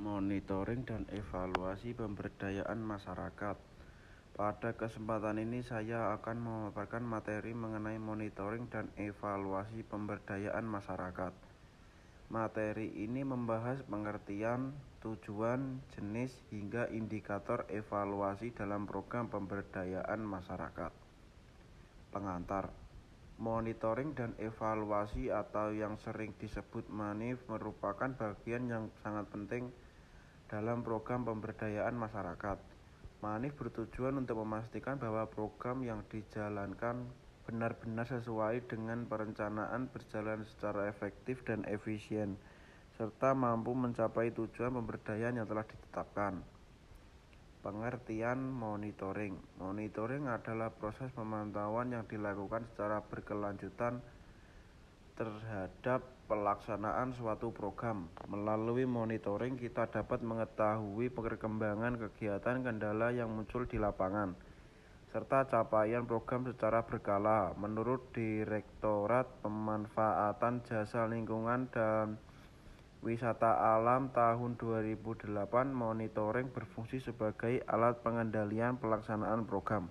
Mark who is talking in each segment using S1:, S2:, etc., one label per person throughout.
S1: Monitoring dan evaluasi pemberdayaan masyarakat. Pada kesempatan ini saya akan memaparkan materi mengenai monitoring dan evaluasi pemberdayaan masyarakat. Materi ini membahas pengertian, tujuan, jenis, hingga indikator evaluasi dalam program pemberdayaan masyarakat. Pengantar. Monitoring dan evaluasi atau yang sering disebut MANIF merupakan bagian yang sangat penting dalam program pemberdayaan masyarakat. MANIF bertujuan untuk memastikan bahwa program yang dijalankan benar-benar sesuai dengan perencanaan, berjalan secara efektif dan efisien, serta mampu mencapai tujuan pemberdayaan yang telah ditetapkan. Pengertian monitoring. Monitoring adalah proses pemantauan yang dilakukan secara berkelanjutan terhadap pelaksanaan suatu program. Melalui monitoring kita dapat mengetahui perkembangan kegiatan, kendala yang muncul di lapangan, serta capaian program secara berkala. Menurut Direktorat Pemanfaatan Jasa Lingkungan dan Wisata Alam tahun 2008, monitoring berfungsi sebagai alat pengendalian pelaksanaan program.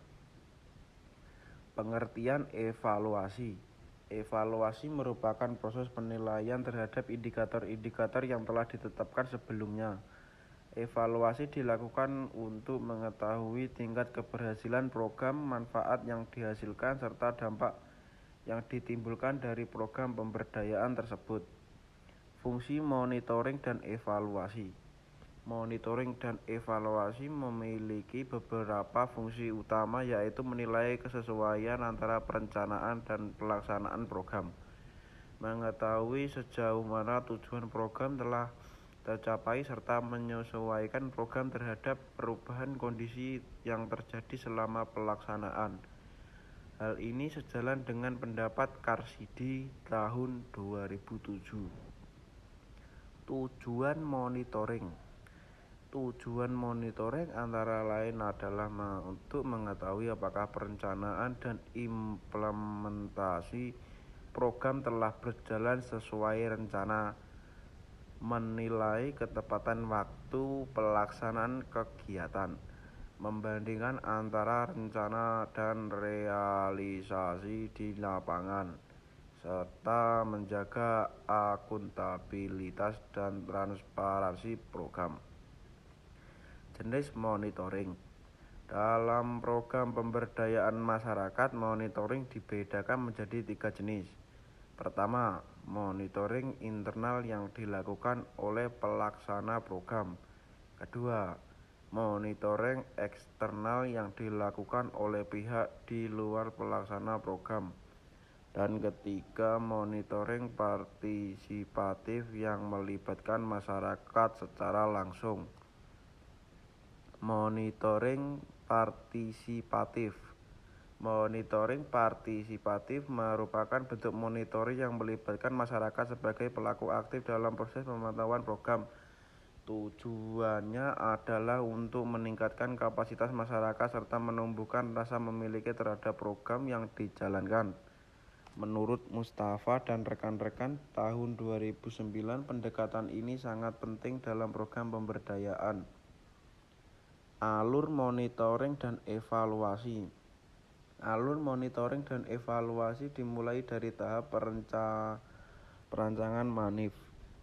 S1: Pengertian evaluasi. Evaluasi merupakan proses penilaian terhadap indikator-indikator yang telah ditetapkan sebelumnya. Evaluasi dilakukan untuk mengetahui tingkat keberhasilan program, manfaat yang dihasilkan, serta dampak yang ditimbulkan dari program pemberdayaan tersebut. Fungsi monitoring dan evaluasi. Monitoring dan evaluasi memiliki beberapa fungsi utama, yaitu menilai kesesuaian antara perencanaan dan pelaksanaan program, mengetahui sejauh mana tujuan program telah tercapai, serta menyesuaikan program terhadap perubahan kondisi yang terjadi selama pelaksanaan. Hal ini sejalan dengan pendapat Karsidi tahun 2007. Tujuan monitoring. Tujuan monitoring antara lain adalah untuk mengetahui apakah perencanaan dan implementasi program telah berjalan sesuai rencana, menilai ketepatan waktu pelaksanaan kegiatan, membandingkan antara rencana dan realisasi di lapangan, serta menjaga akuntabilitas dan transparansi program. Jenis monitoring. Dalam program pemberdayaan masyarakat, monitoring dibedakan menjadi 3 jenis. Pertama, monitoring internal yang dilakukan oleh pelaksana program. Kedua, monitoring eksternal yang dilakukan oleh pihak di luar pelaksana program. Dan ketiga, monitoring partisipatif yang melibatkan masyarakat secara langsung. Monitoring partisipatif. Monitoring partisipatif merupakan bentuk monitoring yang melibatkan masyarakat sebagai pelaku aktif dalam proses pemantauan program. Tujuannya adalah untuk meningkatkan kapasitas masyarakat serta menumbuhkan rasa memiliki terhadap program yang dijalankan. Menurut Mustafa dan rekan-rekan, tahun 2009 pendekatan ini sangat penting dalam program pemberdayaan. Alur monitoring dan evaluasi. Alur monitoring dan evaluasi dimulai dari tahap perancangan MANIF,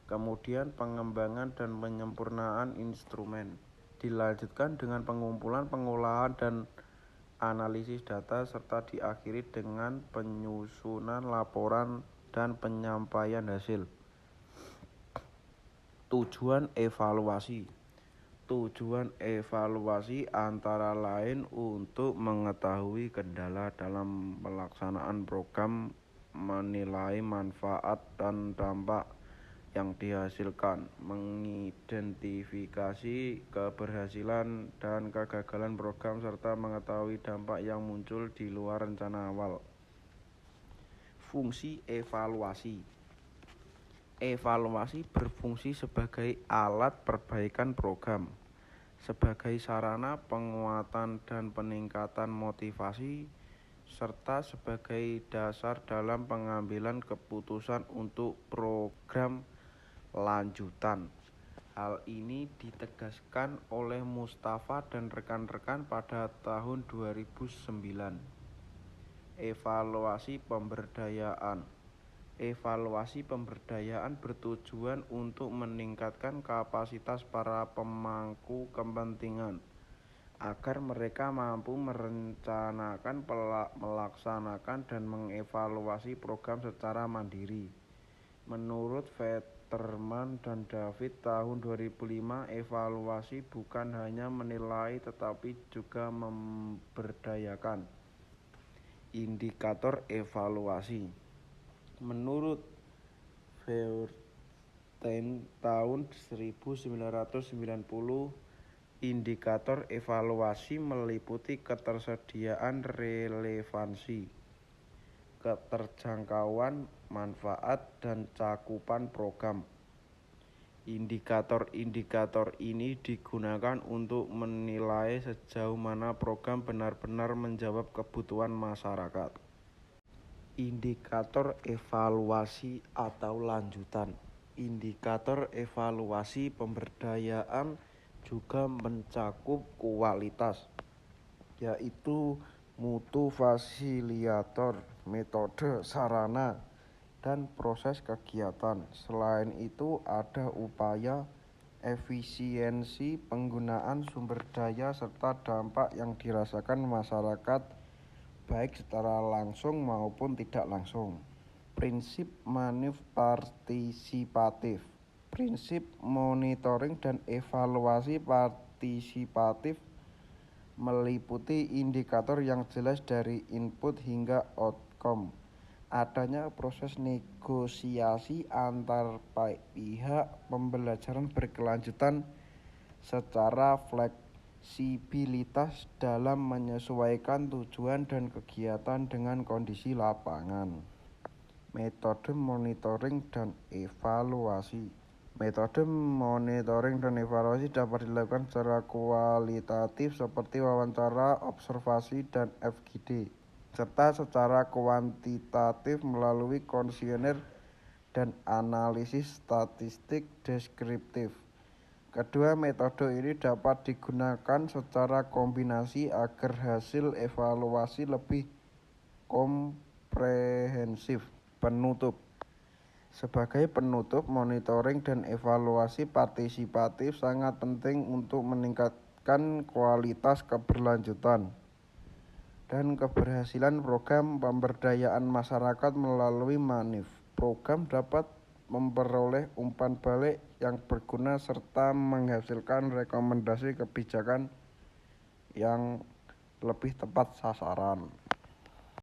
S1: kemudian pengembangan dan penyempurnaan instrumen, dilanjutkan dengan pengumpulan, pengolahan, dan analisis data, serta diakhiri dengan penyusunan laporan dan penyampaian hasil. Tujuan evaluasi. Tujuan evaluasi antara lain untuk mengetahui kendala dalam pelaksanaan program, menilai manfaat dan dampak yang dihasilkan, mengidentifikasi keberhasilan dan kegagalan program, serta mengetahui dampak yang muncul di luar rencana awal. Fungsi evaluasi. Evaluasi berfungsi sebagai alat perbaikan program, sebagai sarana penguatan dan peningkatan motivasi, serta sebagai dasar dalam pengambilan keputusan untuk program lanjutan. Hal ini ditegaskan oleh Mustafa dan rekan-rekan pada tahun 2009. Evaluasi pemberdayaan. Evaluasi pemberdayaan bertujuan untuk meningkatkan kapasitas para pemangku kepentingan agar mereka mampu merencanakan, melaksanakan, dan mengevaluasi program secara mandiri. Menurut Vetterman dan David tahun 2005, evaluasi bukan hanya menilai tetapi juga memberdayakan. Indikator evaluasi. Menurut Verteen tahun 1990, indikator evaluasi meliputi ketersediaan relevansi, keterjangkauan, manfaat, dan cakupan program. Indikator-indikator ini digunakan untuk menilai sejauh mana program benar-benar menjawab kebutuhan masyarakat. Indikator evaluasi atau lanjutan. Indikator evaluasi pemberdayaan juga mencakup kualitas, yaitu mutu fasilitator, metode, sarana, dan proses kegiatan. Selain itu, ada upaya efisiensi penggunaan sumber daya serta dampak yang dirasakan masyarakat baik secara langsung maupun tidak langsung. Prinsip partisipatif. Prinsip monitoring dan evaluasi partisipatif meliputi indikator yang jelas dari input hingga outcome. Adanya proses negosiasi antar pihak, pembelajaran berkelanjutan secara fleksibilitas dalam menyesuaikan tujuan dan kegiatan dengan kondisi lapangan. Metode monitoring dan evaluasi. Metode monitoring dan evaluasi dapat dilakukan secara kualitatif seperti wawancara, observasi, dan FGD, serta secara kuantitatif melalui kuesioner dan analisis statistik deskriptif. Kedua metode ini dapat digunakan secara kombinasi agar hasil evaluasi lebih komprehensif. Penutup. Sebagai penutup, monitoring dan evaluasi partisipatif sangat penting untuk meningkatkan kualitas keberlanjutan dan keberhasilan program pemberdayaan masyarakat melalui MANIF. Program dapat memperoleh umpan balik yang berguna serta menghasilkan rekomendasi kebijakan yang lebih tepat sasaran.